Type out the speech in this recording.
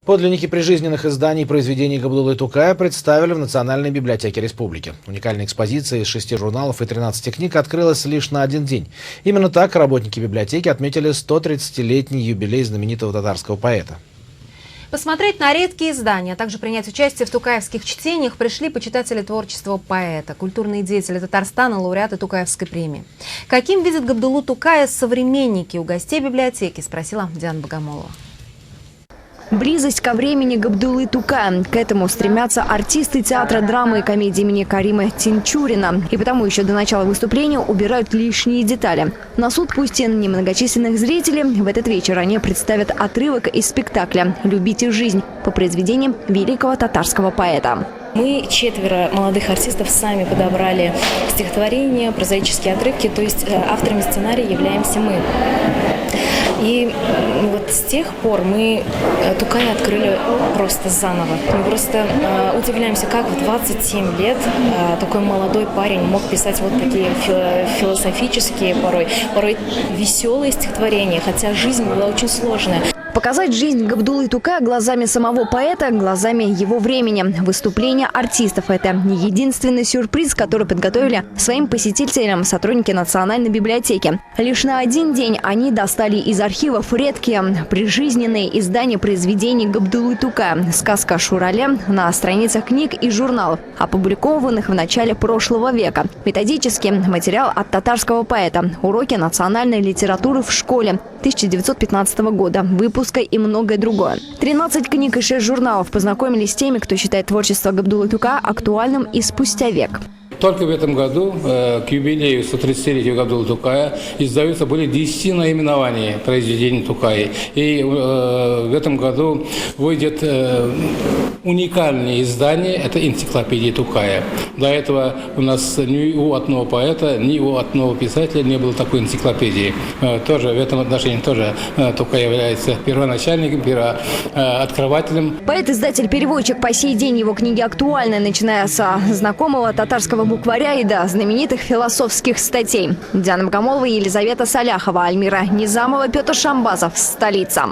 Подлинники прижизненных изданий и произведений Габдуллы Тукая представили в Национальной библиотеке республики. Уникальная экспозиция из 6 журналов и 13 книг открылась лишь на один день. Именно так работники библиотеки отметили 130-летний юбилей знаменитого татарского поэта. Посмотреть на редкие издания, а также принять участие в тукаевских чтениях пришли почитатели творчества поэта, культурные деятели Татарстана, лауреаты Тукаевской премии. Каким видят Габдуллу Тукая современники? У гостей библиотеки спросила Диана Богомолова. Близость ко времени Габдуллы Тукая. К этому стремятся артисты театра драмы и комедии имени Карима Тинчурина. И потому еще до начала выступления убирают лишние детали. На суд пусть и немногочисленных зрителей в этот вечер они представят отрывок из спектакля «Любите жизнь» по произведениям великого татарского поэта. Мы, 4 молодых артистов, сами подобрали стихотворения, прозаические отрывки, то есть авторами сценария являемся мы. И вот с тех пор мы Тукая открыли просто заново. Мы просто удивляемся, как в 27 лет такой молодой парень мог писать вот такие философические, порой веселые стихотворения, хотя жизнь была очень сложная. Показать жизнь Габдуллы Тукая глазами самого поэта, глазами его времени. Выступление артистов – это не единственный сюрприз, который подготовили своим посетителям сотрудники Национальной библиотеки. Лишь на один день они достали из архивов редкие прижизненные издания произведений Габдуллы Тукая. Сказка Шурале на страницах книг и журналов, опубликованных в начале прошлого века. Методический материал от татарского поэта. Уроки национальной литературы в школе 1915 года. Выпуска и многое другое. 13 книг и 6 журналов познакомились с теми, кто считает творчество Габдуллы Тукая актуальным и спустя век. Только в этом году, к юбилею 130-летия Габдуллы Тукая, издаются более 10 наименований произведений Тукая. И в этом году выйдет уникальное издание, это энциклопедия Тукая. До этого у нас ни у одного поэта, ни у одного писателя не было такой энциклопедии. Тоже в этом отношении Тукай является первоначальником, первооткрывателем. Поэт-издатель-переводчик по сей день, его книги актуальны, начиная со знакомого татарского букваря и до знаменитых философских статей. Диана Богомолова, Елизавета Саляхова, Альмира Низамова, Петр Шамбазов. Столица.